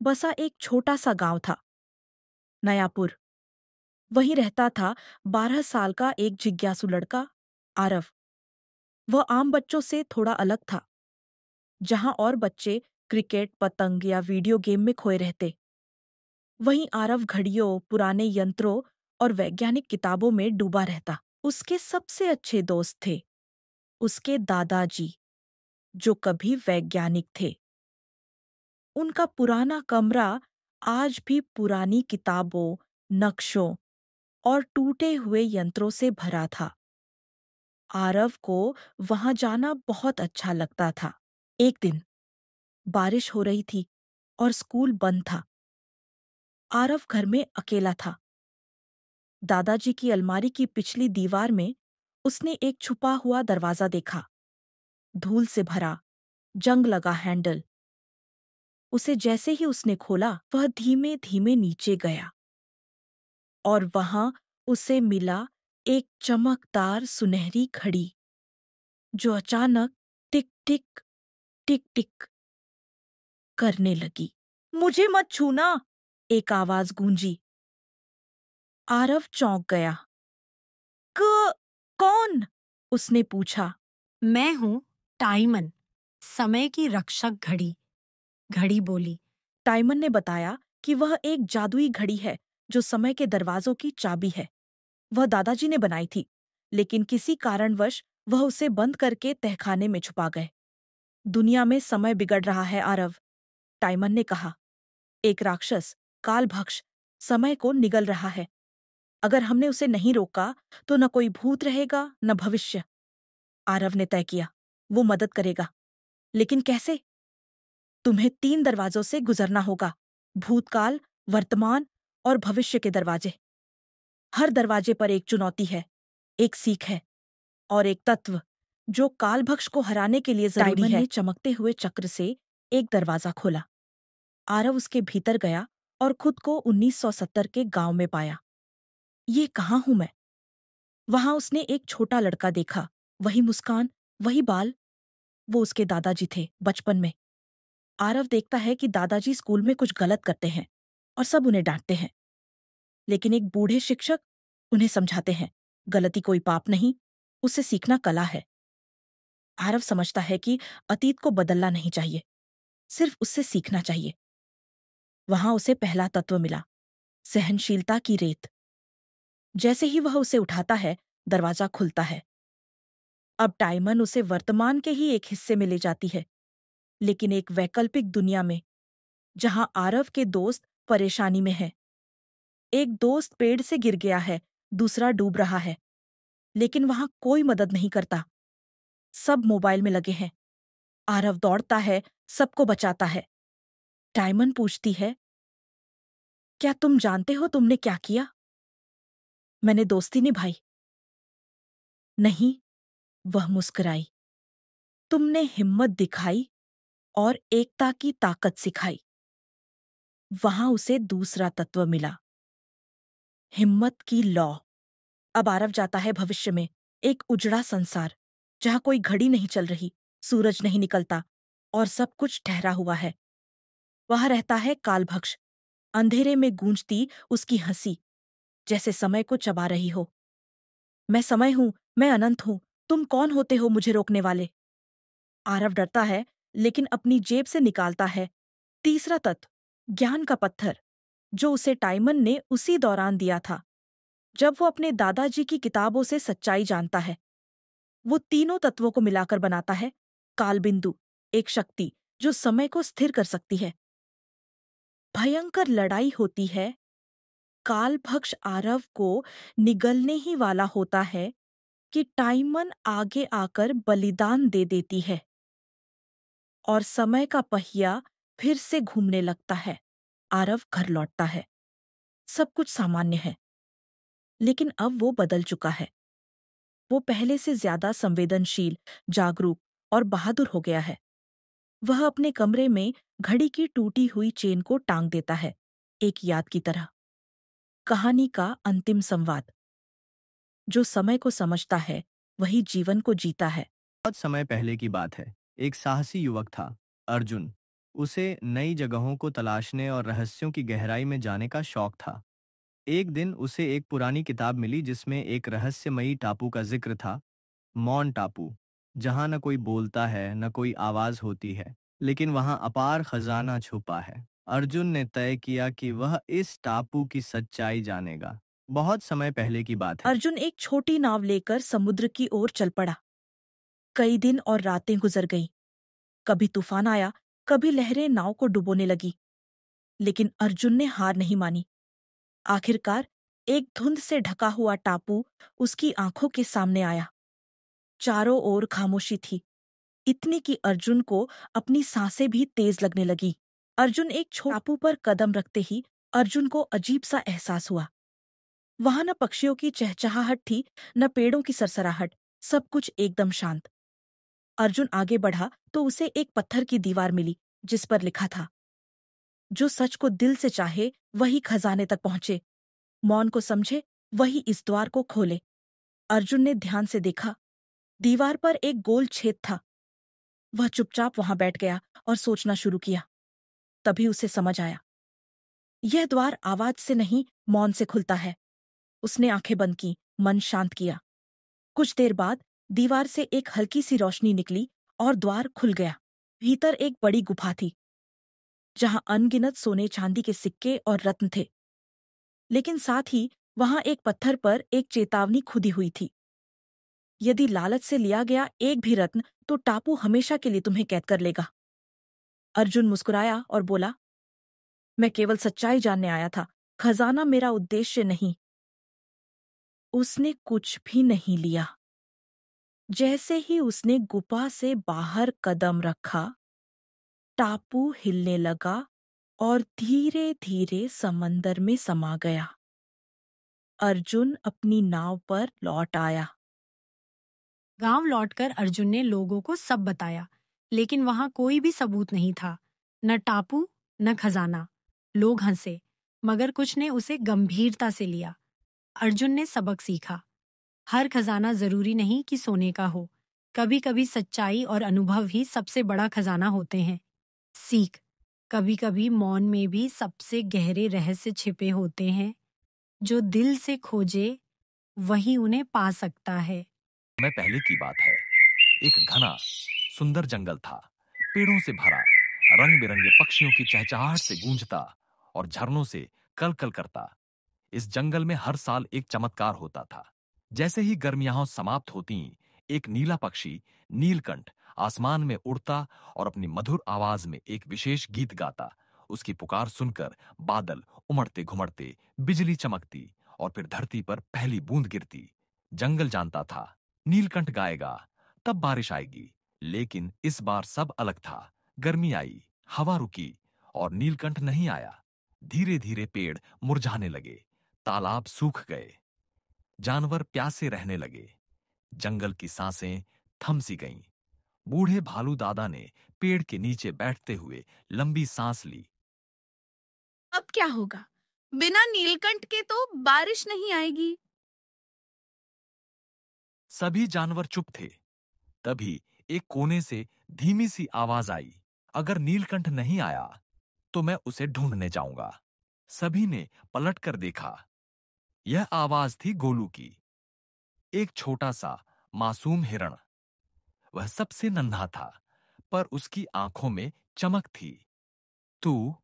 बसा एक छोटा सा गांव था, नयापुर। वहीं रहता था 12 साल का एक जिज्ञासु लड़का, आरव। वह आम बच्चों से थोड़ा अलग था। जहां और बच्चे क्रिकेट, पतंग या वीडियो गेम में खोए रहते, वहीं आरव घड़ियों, पुराने यंत्रों और वैज्ञानिक किताबों में डूबा रहता। उसके सबसे अच्छे दोस्त थे उसके दादाजी, जो कभी वैज्ञानिक थे। उनका पुराना कमरा आज भी पुरानी किताबों, नक्शों और टूटे हुए यंत्रों से भरा था। आरव को वहां जाना बहुत अच्छा लगता था। एक दिन बारिश हो रही थी और स्कूल बंद था। आरव घर में अकेला था। दादाजी की अलमारी की पिछली दीवार में उसने एक छुपा हुआ दरवाजा देखा, धूल से भरा, जंग लगा हैंडल। उसे जैसे ही उसने खोला, वह धीमे धीमे नीचे गया और वहां उसे मिला एक चमकदार सुनहरी घड़ी, जो अचानक टिक टिक टिक टिक करने लगी। मुझे मत छूना, एक आवाज गूंजी। आरव चौंक गया। क कौन? उसने पूछा। मैं हूँ टाइमन, समय की रक्षक घड़ी। घड़ी बोली। टाइमन ने बताया कि वह एक जादुई घड़ी है जो समय के दरवाजों की चाबी है। वह दादाजी ने बनाई थी, लेकिन किसी कारणवश वह उसे बंद करके तहखाने में छुपा गए। दुनिया में समय बिगड़ रहा है आरव, टाइमन ने कहा। एक राक्षस, कालभक्ष, समय को निगल रहा है। अगर हमने उसे नहीं रोका तो न कोई भूत रहेगा न भविष्य। आरव ने तय किया, वो मदद करेगा। लेकिन कैसे? तुम्हें 3 दरवाजों से गुजरना होगा, भूतकाल, वर्तमान और भविष्य के दरवाजे। हर दरवाजे पर एक चुनौती है, एक सीख है और एक तत्व जो कालभक्ष को हराने के लिए जरूरी है। टाइमन ने चमकते हुए चक्र से एक दरवाजा खोला। आरव उसके भीतर गया और खुद को 1970 के गांव में पाया। ये कहाँ हूं मैं? वहां उसने एक छोटा लड़का देखा, वही मुस्कान, वही बाल। वो उसके दादाजी थे, बचपन में। आरव देखता है कि दादाजी स्कूल में कुछ गलत करते हैं और सब उन्हें डांटते हैं। लेकिन एक बूढ़े शिक्षक उन्हें समझाते हैं, गलती कोई पाप नहीं, उससे सीखना कला है। आरव समझता है कि अतीत को बदलना नहीं चाहिए, सिर्फ उससे सीखना चाहिए। वहां उसे पहला तत्व मिला, सहनशीलता की रेत। जैसे ही वह उसे उठाता है, दरवाजा खुलता है। अब टाइमन उसे वर्तमान के ही एक हिस्से में ले जाती है, लेकिन एक वैकल्पिक दुनिया में, जहां आरव के दोस्त परेशानी में है। एक दोस्त पेड़ से गिर गया है, दूसरा डूब रहा है, लेकिन वहां कोई मदद नहीं करता। सब मोबाइल में लगे हैं। आरव दौड़ता है, सबको बचाता है। टाइमन पूछती है, क्या तुम जानते हो तुमने क्या किया? मैंने दोस्ती निभाई। नहीं, वह मुस्कुराई। तुमने हिम्मत दिखाई और एकता की ताकत सिखाई। वहां उसे दूसरा तत्व मिला, हिम्मत की लौ। अब आरव जाता है भविष्य में, एक उजड़ा संसार, जहां कोई घड़ी नहीं चल रही, सूरज नहीं निकलता और सब कुछ ठहरा हुआ है। वहां रहता है कालभक्ष, अंधेरे में गूंजती उसकी हंसी, जैसे समय को चबा रही हो। मैं समय हूं, मैं अनंत हूं, तुम कौन होते हो मुझे रोकने वाले? आरव डरता है, लेकिन अपनी जेब से निकालता है तीसरा तत्व, ज्ञान का पत्थर, जो उसे टाइमन ने उसी दौरान दिया था, जब वो अपने दादाजी की किताबों से सच्चाई जानता है। वो तीनों तत्वों को मिलाकर बनाता है कालबिंदु, एक शक्ति जो समय को स्थिर कर सकती है। भयंकर लड़ाई होती है। कालभक्ष आरव को निगलने ही वाला होता है कि टाइमन आगे आकर बलिदान दे देती है और समय का पहिया फिर से घूमने लगता है। आरव घर लौटता है। सब कुछ सामान्य है, लेकिन अब वो बदल चुका है। वो पहले से ज्यादा संवेदनशील, जागरूक और बहादुर हो गया है। वह अपने कमरे में घड़ी की टूटी हुई चेन को टांग देता है, एक याद की तरह। कहानी का अंतिम संवाद। जो समय को समझता है, वही जीवन को जीता है। बहुत समय पहले की बात है। एक साहसी युवक था, अर्जुन। उसे नई जगहों को तलाशने और रहस्यों की गहराई में जाने का शौक था। एक दिन उसे एक पुरानी किताब मिली जिसमें एक रहस्यमयी टापू का जिक्र था, मौन टापू, जहां न कोई बोलता है न कोई आवाज होती है, लेकिन वहां अपार खजाना छुपा है। अर्जुन ने तय किया कि वह इस टापू की सच्चाई जानेगा। बहुत समय पहले की बात है। अर्जुन एक छोटी नाव लेकर समुद्र की ओर चल पड़ा। कई दिन और रातें गुजर गईं। कभी तूफान आया, कभी लहरें नाव को डुबोने लगी, लेकिन अर्जुन ने हार नहीं मानी। आखिरकार एक धुंध से ढका हुआ टापू उसकी आंखों के सामने आया। चारों ओर खामोशी थी, इतनी कि अर्जुन को अपनी सांसें भी तेज लगने लगी। अर्जुन एक छोटे टापू पर कदम रखते ही अर्जुन को अजीब सा एहसास हुआ। वहां न पक्षियों की चहचहाहट थी, न पेड़ों की सरसराहट, सब कुछ एकदम शांत। अर्जुन आगे बढ़ा तो उसे एक पत्थर की दीवार मिली, जिस पर लिखा था, जो सच को दिल से चाहे वही खजाने तक पहुंचे, मौन को समझे वही इस द्वार को खोले। अर्जुन ने ध्यान से देखा। दीवार पर एक गोल छेद था। वह चुपचाप वहां बैठ गया और सोचना शुरू किया। तभी उसे समझ आया, यह द्वार आवाज से नहीं, मौन से खुलता है। उसने आंखें बंद की, मन शांत किया। कुछ देर बाद दीवार से एक हल्की सी रोशनी निकली और द्वार खुल गया। भीतर एक बड़ी गुफा थी, जहां अनगिनत सोने चांदी के सिक्के और रत्न थे। लेकिन साथ ही वहां एक पत्थर पर एक चेतावनी खुदी हुई थी, यदि लालच से लिया गया एक भी रत्न तो टापू हमेशा के लिए तुम्हें कैद कर लेगा। अर्जुन मुस्कुराया और बोला, मैं केवल सच्चाई जानने आया था, खजाना मेरा उद्देश्य नहीं। उसने कुछ भी नहीं लिया। जैसे ही उसने गुफा से बाहर कदम रखा, टापू हिलने लगा और धीरे धीरे समंदर में समा गया। अर्जुन अपनी नाव पर लौट आया। गांव लौटकर अर्जुन ने लोगों को सब बताया, लेकिन वहां कोई भी सबूत नहीं था। न टापू, न खजाना। लोग हंसे, मगर कुछ ने उसे गंभीरता से लिया। अर्जुन ने सबक सीखा। हर खजाना जरूरी नहीं कि सोने का हो। कभी कभी सच्चाई और अनुभव ही सबसे बड़ा खजाना होते हैं। सीख, कभी कभी मौन में भी सबसे गहरे रहस्य छिपे होते हैं। जो दिल से खोजे वही उन्हें पा सकता है। में पहले की बात है। एक घना सुंदर जंगल था, पेड़ों से भरा, रंग बिरंगे पक्षियों की चहचहाहट से गूंजता और झरनों से कल कल करता। इस जंगल में हर साल एक चमत्कार होता था। जैसे ही गर्मियां समाप्त होती, एक नीला पक्षी, नीलकंठ, आसमान में उड़ता और अपनी मधुर आवाज में एक विशेष गीत गाता। उसकी पुकार सुनकर बादल उमड़ते घुमड़ते, बिजली चमकती और फिर धरती पर पहली बूंद गिरती। जंगल जानता था, नीलकंठ गाएगा तब बारिश आएगी। लेकिन इस बार सब अलग था। गर्मी आई, हवा रुकी और नीलकंठ नहीं आया। धीरे धीरे पेड़ मुरझाने लगे, तालाब सूख गए, जानवर प्यासे रहने लगे, जंगल की सांसें थम सी गईं। बूढ़े भालू दादा ने पेड़ के नीचे बैठते हुए लंबी सांस ली। अब क्या होगा? बिना नीलकंठ के तो बारिश नहीं आएगी। सभी जानवर चुप थे। तभी एक कोने से धीमी सी आवाज आई, अगर नीलकंठ नहीं आया तो मैं उसे ढूंढने जाऊंगा। सभी ने पलटकर देखा। यह आवाज थी गोलू की, एक छोटा सा मासूम हिरण। वह सबसे नन्हा था, पर उसकी आंखों में चमक थी। तू?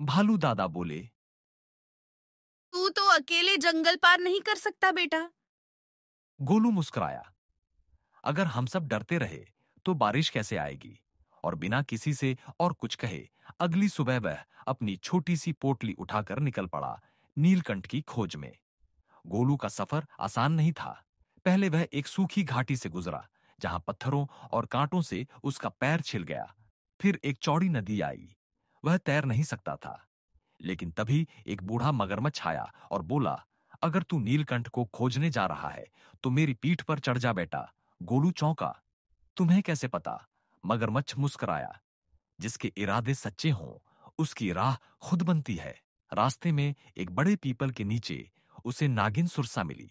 भालू दादा बोले। तू तो अकेले जंगल पार नहीं कर सकता बेटा। गोलू मुस्कुराया। अगर हम सब डरते रहे तो बारिश कैसे आएगी? और बिना किसी से और कुछ कहे अगली सुबह वह अपनी छोटी सी पोटली उठाकर निकल पड़ा नीलकंठ की खोज में। गोलू का सफर आसान नहीं था। पहले वह एक सूखी घाटी से गुजरा, जहां पत्थरों और कांटों से उसका पैर छिल गया। फिर एक चौड़ी नदी आई। वह तैर नहीं सकता था, लेकिन तभी एक बूढ़ा मगरमच्छ आया और बोला, अगर तू नीलकंठ को खोजने जा रहा है तो मेरी पीठ पर चढ़ जा बेटा। गोलू चौंका। तुम्हें कैसे पता? मगरमच्छ मुस्कुराया। जिसके इरादे सच्चे हों उसकी राह खुद बनती है। रास्ते में एक बड़े पीपल के नीचे उसे नागिन सुरसा मिली।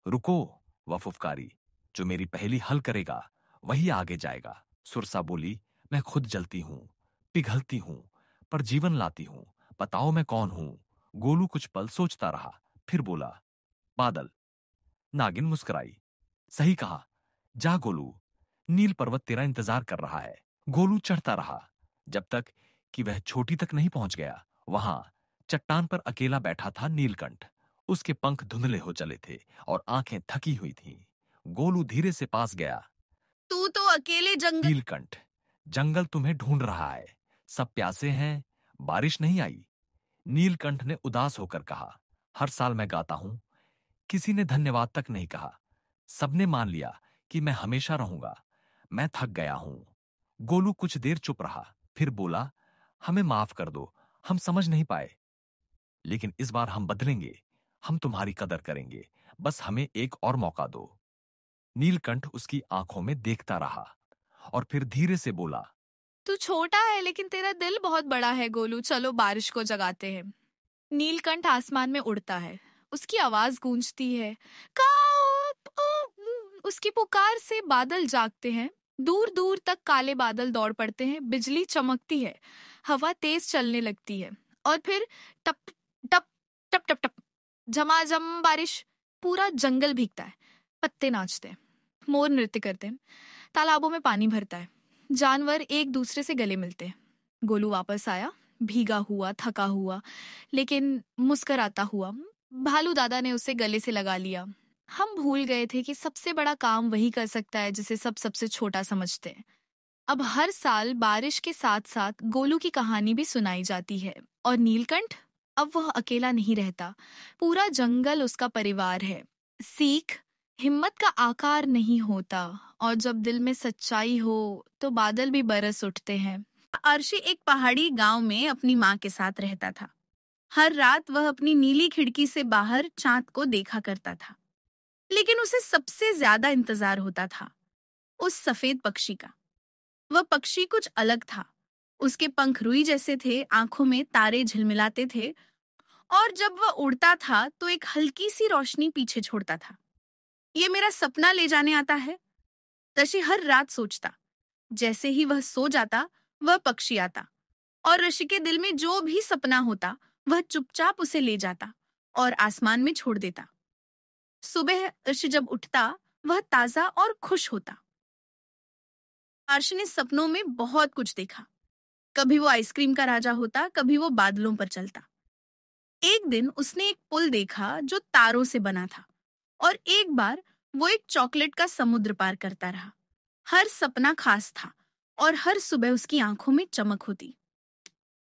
रुको, वह फुफकारी, जो मेरी पहेली हल करेगा वही आगे जाएगा। सुरसा बोली, मैं खुद जलती हूं, पिघलती हूं पर जीवन लाती हूं, बताओ मैं कौन हूं? गोलू कुछ पल सोचता रहा, फिर बोला, बादल। नागिन मुस्कुराई, सही कहा, जा गोलू, नील पर्वत तेरा इंतजार कर रहा है। गोलू चढ़ता रहा जब तक कि वह चोटी तक नहीं पहुंच गया। वहां चट्टान पर अकेला बैठा था नीलकंठ। उसके पंख धुंधले हो चले थे और आंखें थकी हुई थीं। गोलू धीरे से पास गया। तू तो अकेले जंगल। नीलकंठ, जंगल तुम्हें ढूंढ रहा है, सब प्यासे हैं, बारिश नहीं आई। नीलकंठ ने उदास होकर कहा, हर साल मैं गाता हूं, किसी ने धन्यवाद तक नहीं कहा। सबने मान लिया कि मैं हमेशा रहूंगा। मैं थक गया हूं। गोलू कुछ देर चुप रहा, फिर बोला, हमें माफ कर दो, हम समझ नहीं पाए, लेकिन इस बार हम बदलेंगे। हम तुम्हारी कदर करेंगे, बस हमें एक और मौका दो। नीलकंठ उसकी आंखों में देखता रहा और फिर धीरे से बोला, तू छोटा है लेकिन तेरा दिल बहुत बड़ा है गोलू, चलो बारिश को जगाते हैं। नीलकंठ आसमान में उड़ता है, उसकी आवाज गूंजती है, उसकी पुकार से बादल जागते हैं। दूर दूर तक काले बादल दौड़ पड़ते हैं, बिजली चमकती है, हवा तेज चलने लगती है और फिर टप टप टप टप टप झमाझम बारिश। पूरा जंगल भीगता है, पत्ते नाचते हैं, मोर नृत्य करते हैं, तालाबों में पानी भरता है, जानवर एक दूसरे से गले मिलते हैं। गोलू वापस आया, भीगा हुआ, थका हुआ, लेकिन मुस्कराता हुआ। भालू दादा ने उसे गले से लगा लिया। हम भूल गए थे कि सबसे बड़ा काम वही कर सकता है जिसे सब सबसे छोटा समझते हैं। अब हर साल बारिश के साथ साथ गोलू की कहानी भी सुनाई जाती है और नीलकंठ अब वह अकेला नहीं रहता, पूरा जंगल उसका परिवार है। सीख, हिम्मत का आकार नहीं होता और जब दिल में सच्चाई हो तो बादल भी बरस उठते हैं। अर्शी एक पहाड़ी गांव में अपनी माँ के साथ रहता था। हर रात वह अपनी नीली खिड़की से बाहर चांद को देखा करता था, लेकिन उसे सबसे ज्यादा इंतजार होता था उस सफेद पक्षी का। वह पक्षी कुछ अलग था। उसके पंख रुई जैसे थे, आंखों में तारे झिलमिलाते थे और जब वह उड़ता था तो एक हल्की सी रोशनी पीछे छोड़ता था। ये मेरा सपना ले जाने आता है, ऋषि हर रात सोचता। जैसे ही वह सो जाता, वह पक्षी आता और ऋषि के दिल में जो भी सपना होता वह चुपचाप उसे ले जाता और आसमान में छोड़ देता। सुबह ऋषि जब उठता, वह ताजा और खुश होता। अर्श ने सपनों में बहुत कुछ देखा। कभी वो आइसक्रीम का राजा होता, कभी वो बादलों पर चलता। एक दिन उसने एक पुल देखा जो तारों से बना था और एक बार वो एक चॉकलेट का समुद्र पार करता रहा। हर सपना खास था और हर सुबह उसकी आंखों में चमक होती।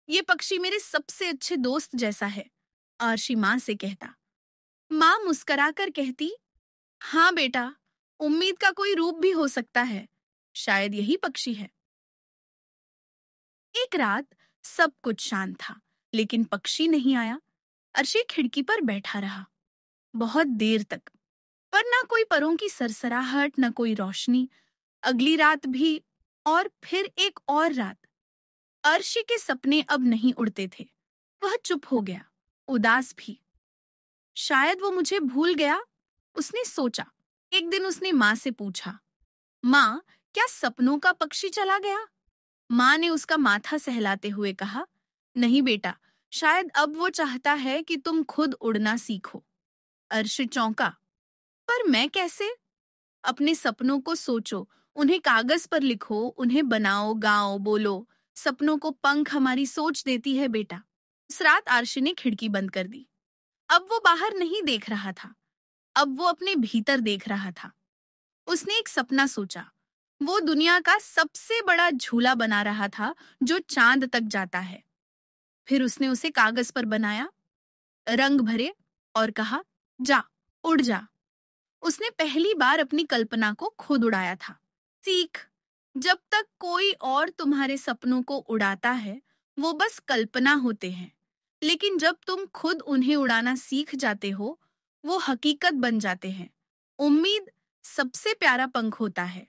ये पक्षी मेरे सबसे अच्छे दोस्त जैसा है, आरशी माँ से कहता। माँ मुस्कुराकर कहती, हाँ बेटा, उम्मीद का कोई रूप भी हो सकता है, शायद यही पक्षी है। एक रात सब कुछ शांत था, लेकिन पक्षी नहीं आया। अर्शी खिड़की पर बैठा रहा बहुत देर तक, पर ना कोई परों की सरसराहट, न कोई रोशनी। अगली रात भी और फिर एक और रात। अर्शी के सपने अब नहीं उड़ते थे। वह चुप हो गया, उदास भी। शायद वो मुझे भूल गया, उसने सोचा। एक दिन उसने माँ से पूछा, माँ, क्या सपनों का पक्षी चला गया? माँ ने उसका माथा सहलाते हुए कहा, नहीं बेटा, शायद अब वो चाहता है कि तुम खुद उड़ना सीखो। अर्श चौंका, पर मैं कैसे? अपने सपनों को सोचो, उन्हें कागज पर लिखो, उन्हें बनाओ, गाओ, बोलो। सपनों को पंख हमारी सोच देती है बेटा। उस रात आरशी ने खिड़की बंद कर दी। अब वो बाहर नहीं देख रहा था, अब वो अपने भीतर देख रहा था। उसने एक सपना सोचा। वो दुनिया का सबसे बड़ा झूला बना रहा था जो चांद तक जाता है। फिर उसने उसे कागज पर बनाया, रंग भरे और कहा, जा, उड़ जा। उसने पहली बार अपनी कल्पना को खुद उड़ाया था। सीख, जब तक कोई और तुम्हारे सपनों को उड़ाता है, वो बस कल्पना होते हैं, लेकिन जब तुम खुद उन्हें उड़ाना सीख जाते हो, वो हकीकत बन जाते हैं। उम्मीद सबसे प्यारा पंख होता है।